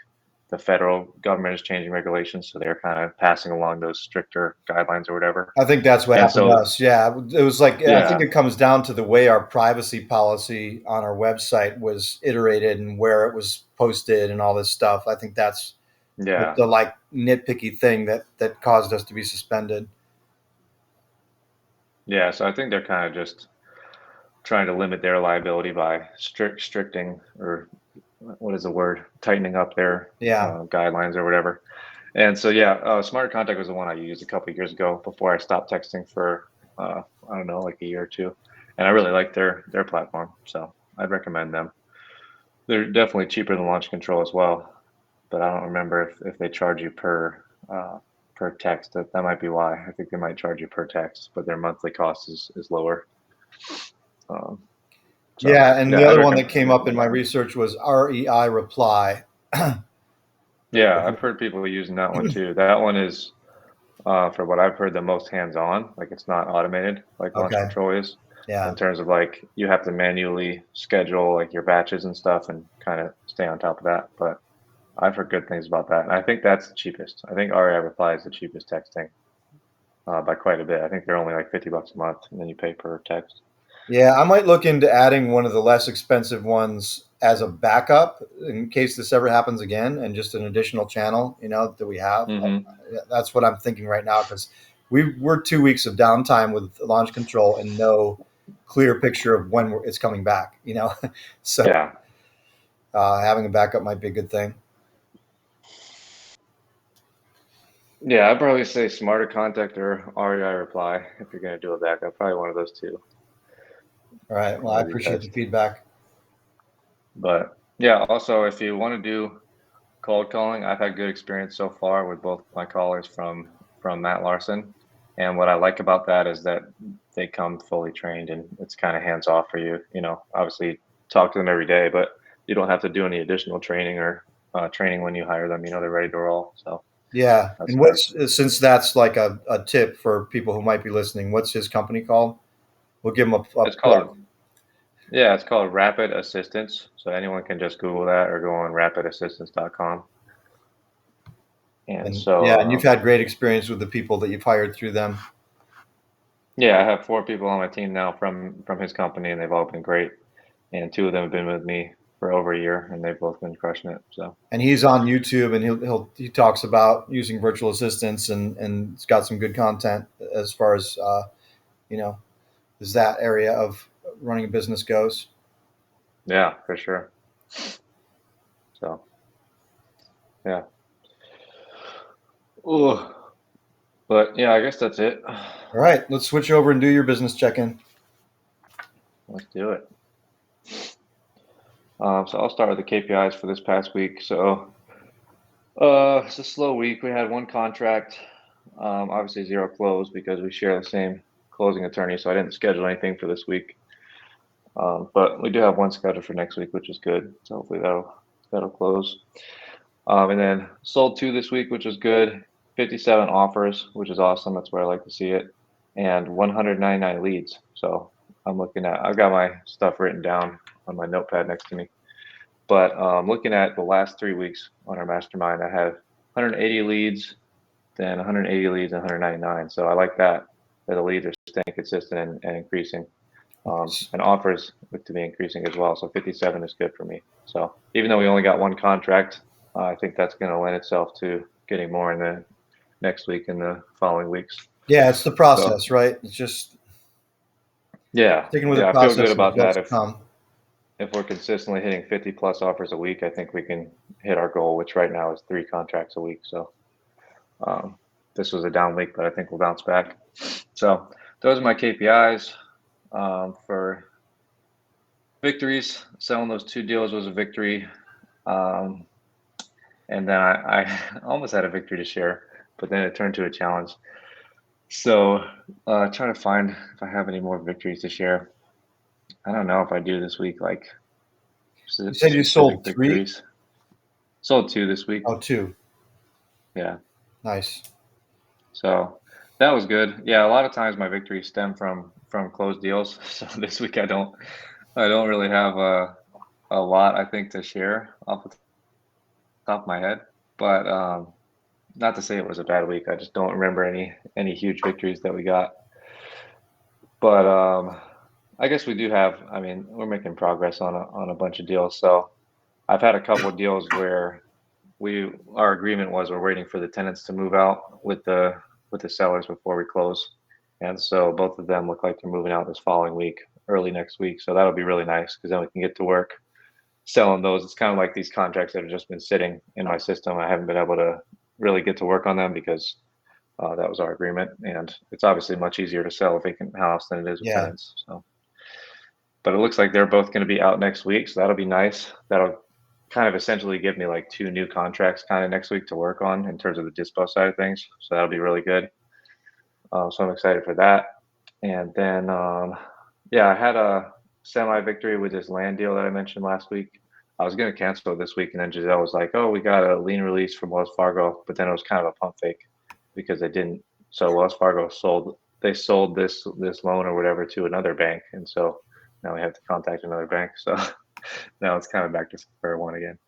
the federal government is changing regulations, so they're kind of passing along those stricter guidelines or whatever. I think that's what And happened to so, us. Yeah, it was like I think yeah, it comes down to the way our privacy policy on our website was iterated and where it was posted and all this stuff. I think that's yeah. the like nitpicky thing that caused us to be suspended. Yeah, so I think they're kind of just trying to limit their liability by stricting, or what is the word, tightening up their Yeah, guidelines or whatever. And so yeah, Smarter Contact was the one I used a couple of years ago before I stopped texting for I don't know, like a year or two, and I really like their platform, so I'd recommend them. They're definitely cheaper than Launch Control as well, but I don't remember if they charge you per text. That might be why. I think they might charge you per text, but their monthly cost is lower. Um, So Yeah, and yeah, the I'd other one that recommend came up in my research was REI Reply. Yeah, I've heard people using that one too. That one is, for what I've heard, the most hands-on. Like it's not automated like launch Okay. control is, Yeah. in terms of like you have to manually schedule like your batches and stuff and kind of stay on top of that. But I've heard good things about that, and I think that's the cheapest. I think REI Reply is the cheapest texting by quite a bit. I think they're only like $50 a month, and then you pay per text. Yeah, I might look into adding one of the less expensive ones as a backup in case this ever happens again, and just an additional channel, that we have. Mm-hmm. That's what I'm thinking right now because we're 2 weeks of downtime with launch control and no clear picture of when it's coming back. So Yeah. having a backup might be a good thing. Yeah, I'd probably say Smarter Contact or REI Reply if you're gonna do a backup. Probably one of those two. All right. Well, I Whatever you appreciate the best. feedback. But yeah, also if you want to do cold calling, I've had good experience so far with both my callers from Matt Larson. And what I like about that is that they come fully trained and it's kind of hands off for you. Obviously talk to them every day, but you don't have to do any additional training or training when you hire them. They're ready to roll. So Yeah. that's And nice. since that's like a tip for people who might be listening, what's his company called? We'll give him a It's called plug. Yeah, it's called Rapid Assistance. So anyone can just Google that or go on rapidassistance.com. And And so, yeah, and you've had great experience with the people that you've hired through them. yeah, I have 4 people on my team now from his company, and they've all been great. And 2 of them have been with me for over a year, and they've both been crushing it. So And he's on YouTube, and he talks about using virtual assistants, and it's got some good content as far as you know as that area of running a business goes. yeah, for sure. So yeah. Ooh, but yeah, I guess that's it. All right, let's switch over and do your business check-in. Let's do it. So I'll start with the KPIs for this past week. So it's a slow week. We had one contract, obviously zero close because we share the same closing attorney. So I didn't schedule anything for this week. But we do have one scheduled for next week, which is good. So hopefully that'll close. And then sold 2 this week, which is good. 57 offers, which is awesome. That's where I like to see it. And 199 leads. So I've got my stuff written down on my notepad next to me. But looking at the last 3 weeks on our mastermind, I have 180 leads, then 180 leads, and 199. So I like that the leads are staying consistent and increasing. And offers look to be increasing as well. So 57 is good for me. So even though we only got one contract, I think that's going to lend itself to getting more in the next week and the following weeks. Yeah, it's the So process, right? It's just yeah, sticking with the yeah, I feel good process and about that. results If come. if we're consistently hitting 50 plus offers a week, I think we can hit our goal, which right now is 3 contracts a week. So um, this was a down week, but I think we'll bounce back. So those are my KPIs for victories. Selling those 2 deals was a victory. Um, and then I almost had a victory to share, but then it turned to a challenge. So trying to find if I have any more victories to share. I don't know if I do this week, like You said you specific sold three? victories. Sold 2 this week. Oh, two. Yeah. Nice. So that was good. Yeah, a lot of times my victories stem from closed deals. So this week I don't really have a lot I think to share off the top of my head. But not to say it was a bad week. I just don't remember any huge victories that we got. But I guess we do have. I mean, we're making progress on a bunch of deals. So I've had a couple of deals where our agreement was we're waiting for the tenants to move out with the sellers before we close, and so both of them look like they're moving out this following week, early next week. So that'll be really nice because then we can get to work selling those. It's kind of like these contracts that have just been sitting in my system. I haven't been able to really get to work on them because that was our agreement, and it's obviously much easier to sell a vacant house than it is with Yeah. tenants. So, but it looks like they're both going to be out next week, so that'll be nice. That'll kind of essentially give me like 2 new contracts kind of next week to work on in terms of the dispo side of things. So that'll be really good. So I'm excited for that. And then, yeah, I had semi-victory with this land deal that I mentioned last week. I was going to cancel it this week, and then Giselle was like, "Oh, we got a lien release from Wells Fargo," but then it was kind of a pump fake because they didn't. So Wells Fargo sold this loan or whatever to another bank, and so now we have to contact another bank. So now it's kind of back to square one again.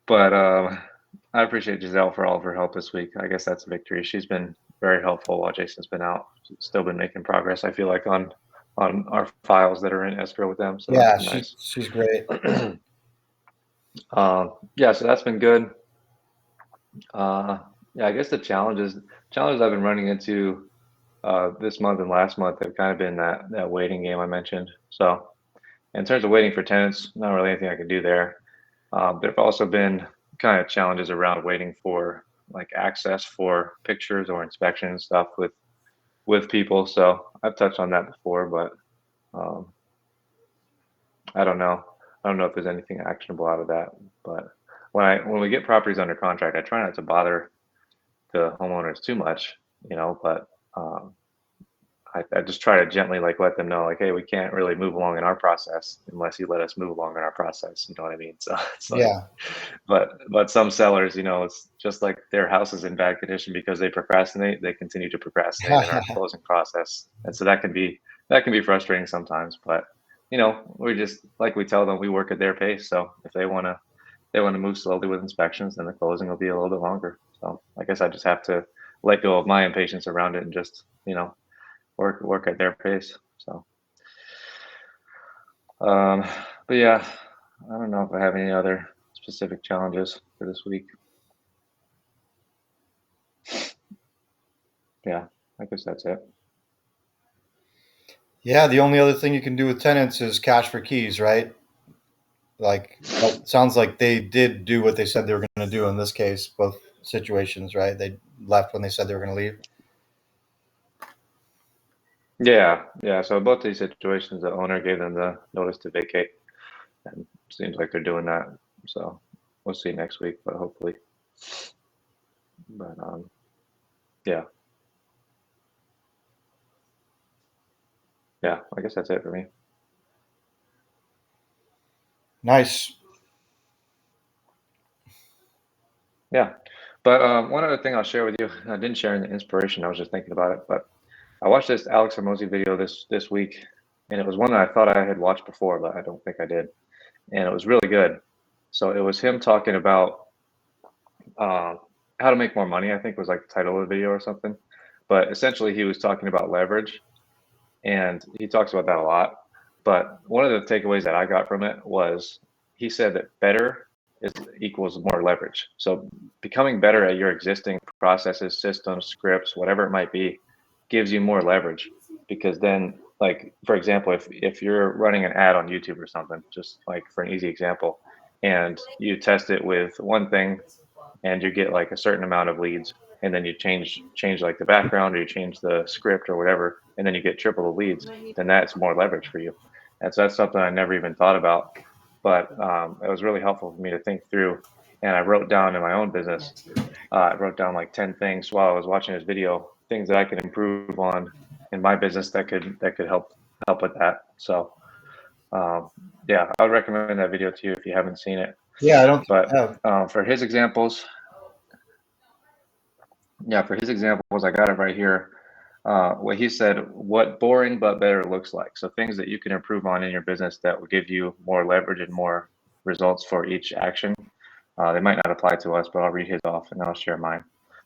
But I appreciate Giselle for all of her help this week. I guess that's a victory. She's been very helpful while Jason's been out. She's still been making progress, I feel like, on our files that are in escrow with them. So Yeah, that's been nice. she's great. Yeah, so that's been good. Yeah, I guess the challenges I've been running into this month and last month have kind of been that waiting game I mentioned. So in terms of waiting for tenants, not really anything I can do there. There've also been kind of challenges around waiting for like access for pictures or inspection and stuff with people. So I've touched on that before, but um, I don't know. I don't know if there's anything actionable out of that. But when we get properties under contract, I try not to bother the homeowners too much, but um, I just try to gently like let them know like, hey, we can't really move along in our process unless you let us move along in our process. You know what I mean? So it's like, Yeah. but some sellers, it's just like their house is in bad condition because they procrastinate. They continue to procrastinate in our closing process, and so that can be frustrating sometimes. But we just like we tell them we work at their pace. So if they want to move slowly with inspections, then the closing will be a little bit longer. So I guess I just have to let go of my impatience around it and just work at their pace. So, um, but yeah, I don't know if I have any other specific challenges for this week. Yeah, I guess that's it. Yeah, the only other thing you can do with tenants is cash for keys, right? Like, it sounds like they did do what they said they were going to do in this case, both situations, right? They left when they said they were going to leave. Yeah, yeah. So both these situations, the owner gave them the notice to vacate, and it seems like they're doing that. So we'll see next week, but hopefully. But yeah, yeah. I guess that's it for me. Nice. Yeah, but one other thing I'll share with you. I didn't share in the inspiration. I was just thinking about it, but I watched this Alex Hermosi video this week, and it was one that I thought I had watched before, but I don't think I did, and it was really good. So it was him talking about uh, how to make more money. I think was like the title of the video or something. But essentially, he was talking about leverage, and he talks about that a lot. But one of the takeaways that I got from it was he said that better is equals more leverage. So becoming better at your existing processes, systems, scripts, whatever it might be, gives you more leverage because then like for example, if you're running an ad on YouTube or something, just like for an easy example, and you test it with one thing and you get like a certain amount of leads, and then you change like the background or you change the script or whatever, and then you get triple the leads, then that's more leverage for you. And so that's something I never even thought about, but it was really helpful for me to think through. And I wrote down in my own business, I wrote down like 10 things while I was watching this video, things that I could improve on in my business that could help with that. So yeah, I would recommend that video to you if you haven't seen it. Yeah, I don't think But I have. for his examples, yeah, for his examples, I got it right here. What he said, what boring but better looks like. So things that you can improve on in your business that will give you more leverage and more results for each action. They might not apply to us, but I'll read his off and I'll share mine.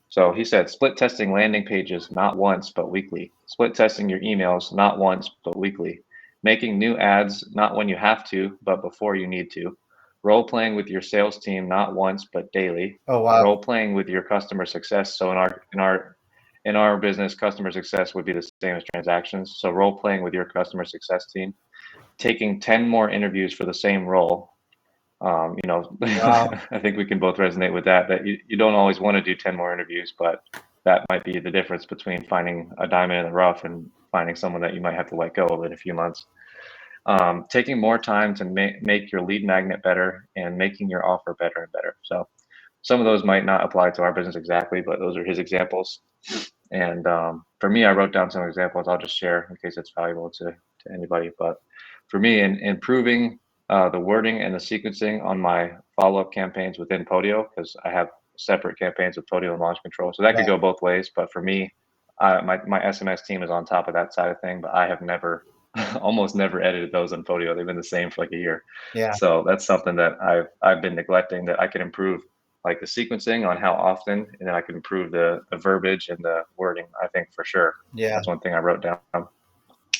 So he said, split testing landing pages, not once, but weekly. Split testing your emails, not once, but weekly. Making new ads, not when you have to, but before you need to. Role playing with your sales team, not once, but daily. Oh, wow. Role playing with your customer success. So in our business, customer success would be the same as transactions. So role playing with your customer success team, taking 10 more interviews for the same role. Wow. I think we can both resonate with that you don't always want to do 10 more interviews, but that might be the difference between finding a diamond in the rough and finding someone that you might have to let go of in a few months. Taking more time to make your lead magnet better and making your offer better and better. So some of those might not apply to our business exactly, but those are his examples. And for me, I wrote down some examples I'll just share in case it's valuable to anybody. But for me, in improving the wording and the sequencing on my follow-up campaigns within Podio, because I have separate campaigns with Podio and Launch Control. So that could go both ways. But for me, my SMS team is on top of that side of thing, but I have never, almost never edited those on Podio. They've been the same for like a year. Yeah. So that's something that I've been neglecting, that I can improve, like the sequencing on how often, and then I can improve the verbiage and the wording, I think, for sure. Yeah. That's one thing I wrote down.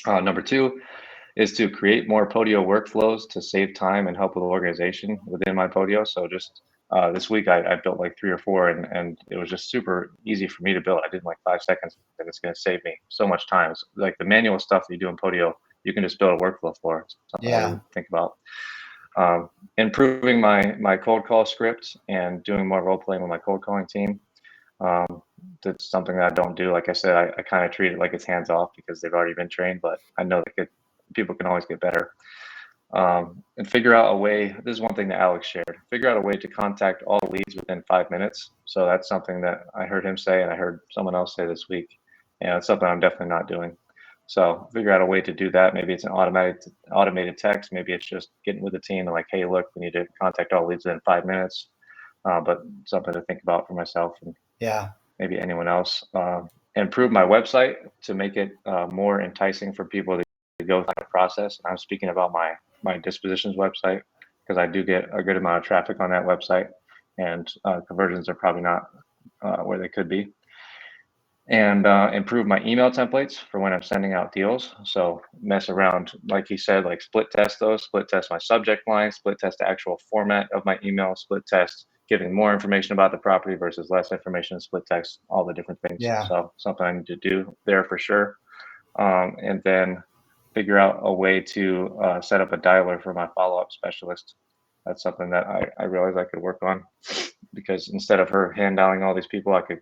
Number two is to create more Podio workflows to save time and help with organization within my Podio. So just this week, I built like 3 or 4, and it was just super easy for me to build. I did in like 5 seconds, and it's going to save me so much time. It's like the manual stuff that you do in Podio, you can just build a workflow for. It's something I didn't think about. Improving my cold call script and doing more role playing with my cold calling team. That's something that I don't do. Like I said, I kind of treat it like it's hands off because they've already been trained, but I know that people can always get better. And figure out a way. This is one thing that Alex shared. Figure out a way to contact all leads within 5 minutes. So that's something that I heard him say, and I heard someone else say this week. And it's something I'm definitely not doing. So figure out a way to do that. Maybe it's an automated text. Maybe it's just getting with the team and like, hey, look, we need to contact all leads within 5 minutes. But something to think about for myself and maybe anyone else. Improve my website to make it more enticing for people to go through the process. And I'm speaking about my dispositions website, because I do get a good amount of traffic on that website, and conversions are probably not where they could be. And improve my email templates for when I'm sending out deals. So mess around, like he said, like split test those, split test my subject line, split test the actual format of my email, split test giving more information about the property versus less information, split text, all the different things. So something I need to do there for sure. And then figure out a way to set up a dialer for my follow-up specialist. That's something that I realized I could work on, because instead of her hand dialing all these people, I could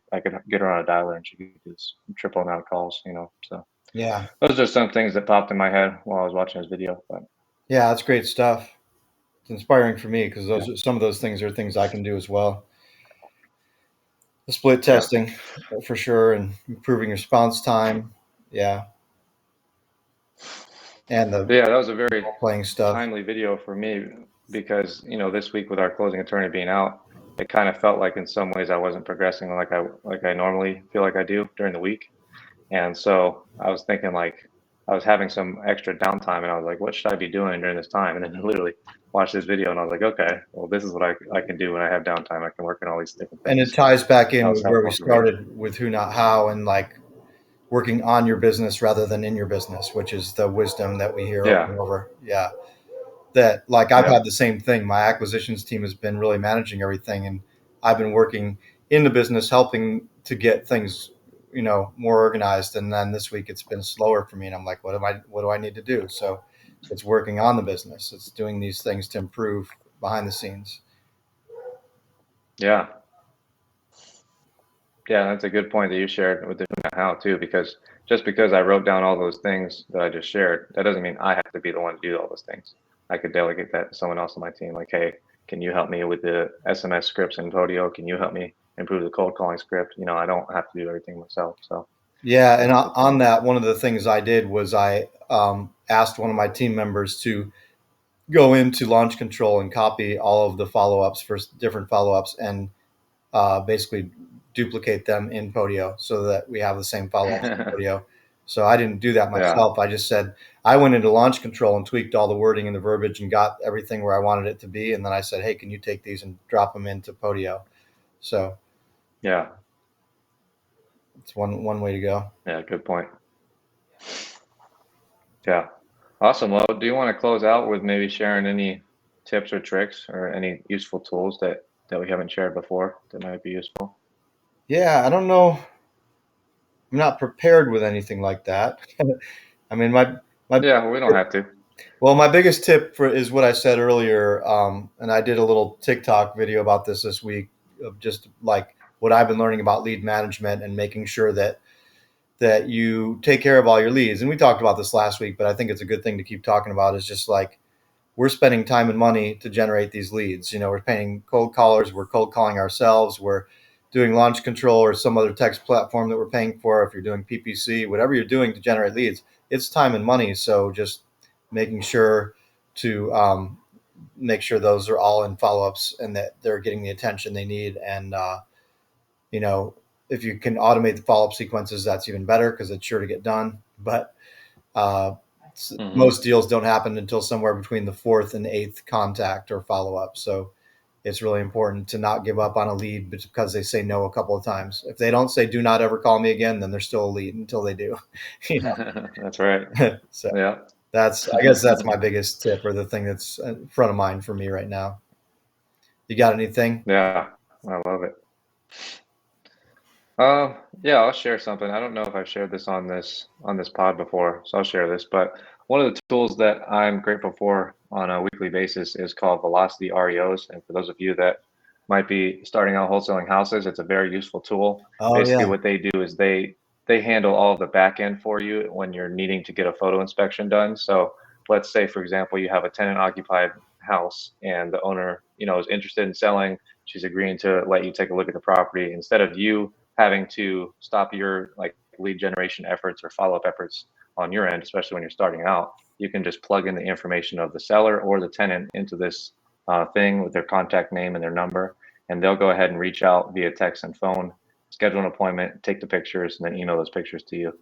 get her on a dialer and she could do this triple amount of calls, So those are some things that popped in my head while I was watching this video. But that's great stuff. It's inspiring for me, because those are, some of those things are things I can do as well. The split testing for sure, and improving response time. And that was a very playing stuff. timely video for me, because this week with our closing attorney being out, it kind of felt like in some ways I wasn't progressing like I normally feel like I do during the week. And so I was thinking, like, I was having some extra downtime, and I was like, what should I be doing during this time? And then I literally watched this video, and I was like, okay, well, this is what I can do when I have downtime. I can work on all these different things. And it ties back in with where we started with who, not how, and like working on your business rather than in your business, which is the wisdom that we hear over and over. That, like, I've had the same thing. My acquisitions team has been really managing everything, and I've been working in the business, helping to get things, more organized. And then this week it's been slower for me, and I'm like, what do I need to do? So it's working on the business. It's doing these things to improve behind the scenes. Yeah, that's a good point that you shared with the how too, because just because I wrote down all those things that I just shared, that doesn't mean I have to be the one to do all those things. I could delegate that to someone else on my team. Like, hey, can you help me with the SMS scripts in Podio? Can you help me improve the cold calling script? I don't have to do everything myself. So and on that, one of the things I did was I asked one of my team members to go into Launch Control and copy all of the follow-ups for different follow-ups, and basically duplicate them in Podio so that we have the same follow-ups in Podio. So I didn't do that myself. I just said, I went into Launch Control and tweaked all the wording and the verbiage and got everything where I wanted it to be. And then I said, hey, can you take these and drop them into Podio? So it's one way to go. Yeah, good point. Yeah. Awesome. Well, do you want to close out with maybe sharing any tips or tricks or any useful tools that we haven't shared before that might be useful? Yeah, I don't know. I'm not prepared with anything like that. I mean, my we don't have to. Well, my biggest tip is what I said earlier, and I did a little TikTok video about this week, of just like what I've been learning about lead management and making sure that you take care of all your leads. And we talked about this last week, but I think it's a good thing to keep talking about, is just like, we're spending time and money to generate these leads. We're paying cold callers, we're cold calling ourselves, we're doing Launch Control or some other text platform that we're paying for. If you're doing PPC, whatever you're doing to generate leads, it's time and money. So just making sure to make sure those are all in follow-ups and that they're getting the attention they need. And you know, if you can automate the follow-up sequences, that's even better because it's sure to get done. But uh, Hmm. most deals don't happen until somewhere between the fourth and eighth contact or follow-up. So it's really important to not give up on a lead because they say no a couple of times. If they don't say "do not ever call me again," then they're still a lead until they do. You That's right. know, so Yeah. I guess that's my biggest tip, or the thing that's front of mind for me right now. You got anything? Yeah. I love it. Yeah, I'll share something. I don't know if I've shared this on this pod before, so I'll share this. But one of the tools that I'm grateful for on a weekly basis is called Velocity REOs. And for those of you that might be starting out wholesaling houses, it's a very useful tool. Oh Basically, yeah. what they do is they handle all of the back end for you when you're needing to get a photo inspection done. So let's say, for example, you have a tenant occupied house and the owner, is interested in selling. She's agreeing to let you take a look at the property instead of you having to stop your like lead generation efforts or follow-up efforts on your end, especially when you're starting out. You can just plug in the information of the seller or the tenant into this thing with their contact name and their number, and they'll go ahead and reach out via text and phone, schedule an appointment, take the pictures, and then email those pictures to you.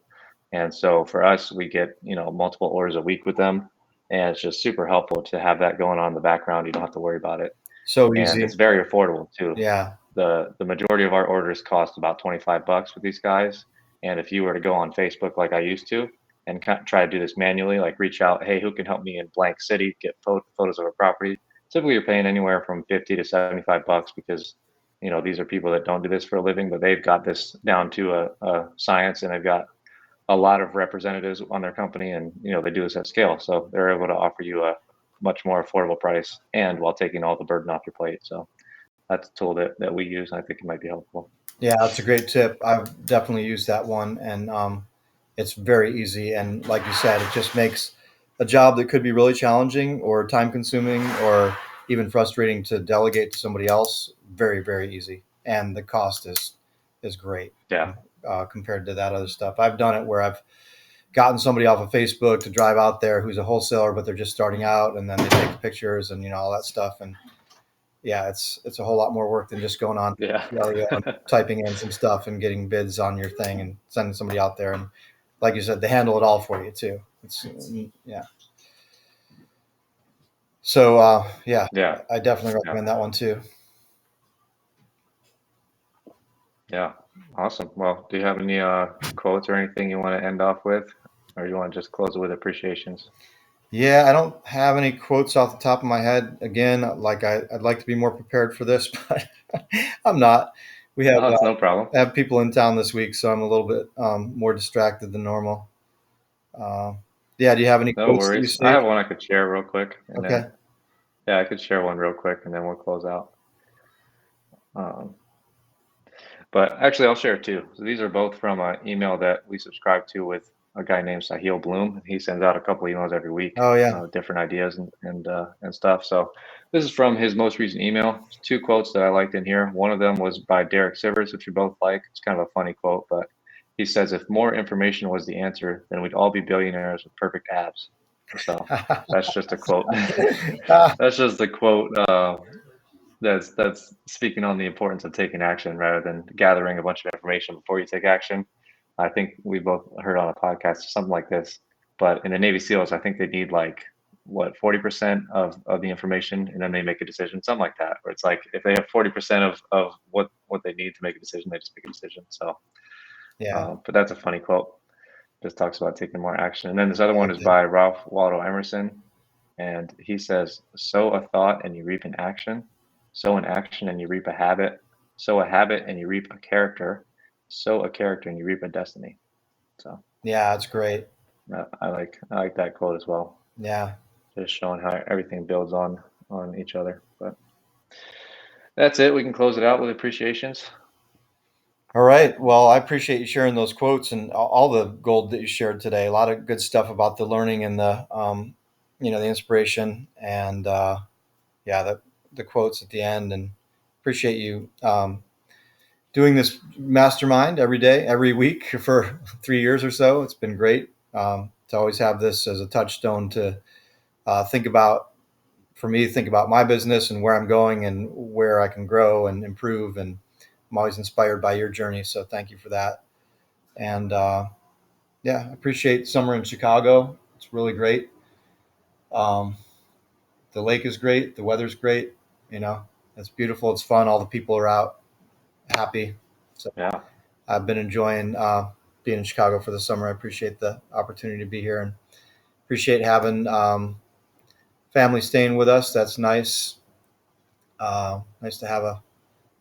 And so for us, we get multiple orders a week with them, and it's just super helpful to have that going on in the background. You don't have to worry about it, So and easy. it's very affordable too. Yeah. The majority of our orders cost about 25 bucks with these guys. And if you were to go on Facebook like I used to and try to do this manually, like reach out, hey, who can help me in blank city get photos of a property? Typically, you're paying anywhere from 50 to 75 bucks because these are people that don't do this for a living, but they've got this down to a science, and they've got a lot of representatives on their company, and they do this at scale, so they're able to offer you a much more affordable price and while taking all the burden off your plate. So that's a tool that we use, and I think it might be helpful. Yeah, that's a great tip. I've definitely used that one, and it's very easy. And like you said, it just makes a job that could be really challenging or time consuming or even frustrating to delegate to somebody else very, very easy. And the cost is great Yeah. compared to that other stuff. I've done it where I've gotten somebody off of Facebook to drive out there who's a wholesaler, but they're just starting out, and then they take the pictures and all that stuff. And yeah, it's a whole lot more work than just going on Yeah. Realio and typing in some stuff and getting bids on your thing and sending somebody out there. And like you said, they handle it all for you too. It's yeah. So yeah, Yeah. I definitely Yeah. recommend that one too. Yeah. Awesome. Well, do you have any quotes or anything you want to end off with, or you want to just close it with appreciations? Yeah, I don't have any quotes off the top of my head. Again, like I'd like to be more prepared for this, but I'm not. We Oh, it's no problem. have people in town this week, so I'm a little bit more distracted than normal. Uh, yeah, do you have any No quotes that you worries. I saved? have one I could share real quick, and then Okay. yeah, I could share one real quick, and then we'll close out. Um, but actually, I'll share two. So these are both from an email that we subscribe to with a guy named Sahil Bloom. He sends out a couple emails every week, Oh yeah. different ideas and stuff. So this is from his most recent email. Two quotes that I liked in here. One of them was by Derek Sivers, which we both like. It's kind of a funny quote, but he says, "If more information was the answer, then we'd all be billionaires with perfect abs." So that's just a quote. That's just a quote. That's speaking on the importance of taking action rather than gathering a bunch of information before you take action. I think we both heard on a podcast something like this, but in the Navy SEALs, I think they need like what 40% of the information, and then they make a decision, something like that. Where it's like if they have 40% of what they need to make a decision, they just make a decision. So, Yeah, but that's a funny quote. Just talks about taking more action. And then this other I one like is that. by Ralph Waldo Emerson, and he says, "Sow a thought and you reap an action. Sow an action and you reap a habit. Sow a habit and you reap a character. Sow a character and you reap a destiny." So Yeah, it's great. I like that quote as well. Yeah. Just showing how everything builds on each other. But that's it. We can close it out with appreciations. All right. Well, I appreciate you sharing those quotes and all the gold that you shared today. A lot of good stuff about the learning and the inspiration and yeah, the quotes at the end. And appreciate you doing this mastermind every day, every week for 3 years or so. It's been great to always have this as a touchstone to think about, for me, think about my business and where I'm going and where I can grow and improve. And I'm always inspired by your journey. So thank you for that. And yeah, I appreciate summer in Chicago. It's really great. Um, the lake is great. The weather's great. You know, it's beautiful. It's fun. All the people are out happy. So Yeah. I've been enjoying being in Chicago for the summer. I appreciate the opportunity to be here and appreciate having family staying with us. That's nice. Nice to have a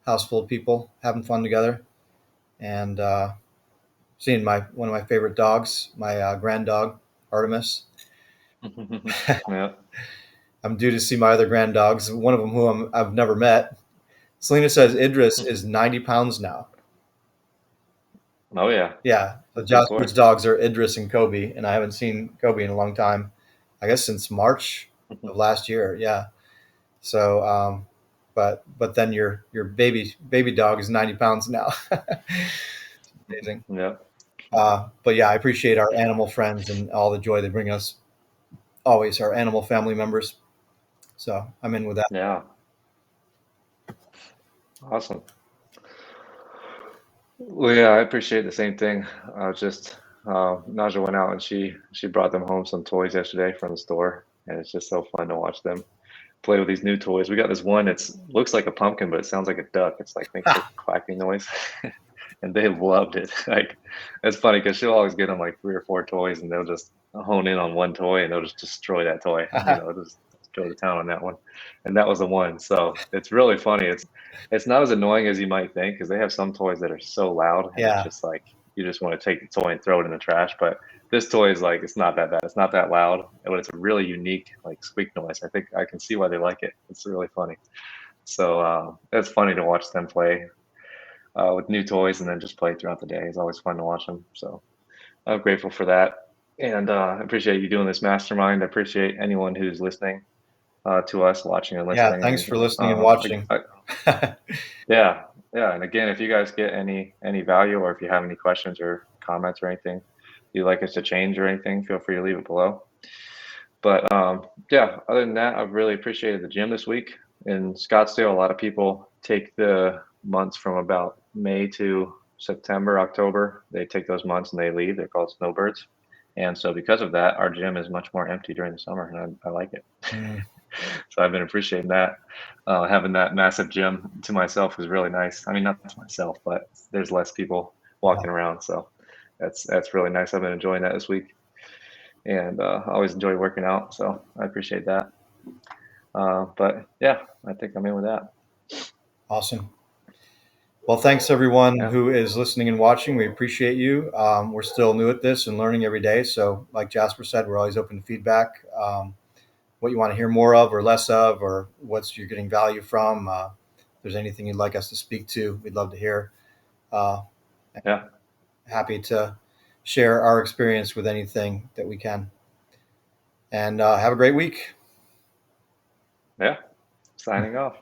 house full of people having fun together and seeing my one of my favorite dogs, my grand dog Artemis. Yeah. I'm due to see my other grand dogs. One of them who I've never met. Selena says Idris is 90 pounds now. Oh yeah. Yeah, so Big boy. Jasper's dogs are Idris and Kobe, and I haven't seen Kobe in a long time. I guess since March of last year. Yeah. So, but then your baby dog is 90 pounds now. Amazing. Yeah. But yeah, I appreciate our animal friends and all the joy they bring us. Always our animal family members. So I'm in with that. Yeah. Awesome. Well, yeah, I appreciate the same thing. Just Naja went out and she brought them home some toys yesterday from the store, and it's just so fun to watch them play with these new toys. We got this one. It's looks like a pumpkin, but it sounds like a duck. It's like makes a quacking noise, and they loved it. Like it's funny because she'll always get them like three or four toys, and they'll just hone in on one toy and they'll just destroy that toy. You know, just go to town on that one, and that was the one. So it's really funny. It's not as annoying as you might think because they have some toys that are so loud, and it's Yeah, just like you just want to take the toy and throw it in the trash. But this toy is like it's not that bad. It's not that loud, but it's a really unique like squeak noise. I think I can see why they like it. It's really funny. So it's funny to watch them play with new toys and then just play throughout the day. It's always fun to watch them. So I'm grateful for that, and I appreciate you doing this mastermind. I appreciate anyone who's listening to us, watching and yeah. listening, Thanks and for listening and watching. yeah, yeah. And again, if you guys get any value, or if you have any questions or comments or anything you'd like us to change or anything, feel free to leave it below. But yeah, other than that, I've really appreciated the gym this week in Scottsdale. A lot of people take the months from about May to September, October. They take those months and they leave. They're called snowbirds. And so because of that, our gym is much more empty during the summer, and I like it. Mm, So I've been appreciating that. Having that massive gym to myself is really nice. I mean, not to myself, but there's less people yeah, walking around, so that's really nice. I've been enjoying that this week, and I always enjoy working out, so I appreciate that. But yeah, I think I'm in with that. awesome. Well, thanks everyone Yeah, who is listening and watching. We appreciate you. We're still new at this and learning every day. So, like Jasper said, we're always open to feedback. What you want to hear more of or less of, or what you're getting value from. If there's anything you'd like us to speak to, we'd love to hear. Uh, yeah, Happy to share our experience with anything that we can. And have a great week. yeah. Signing off.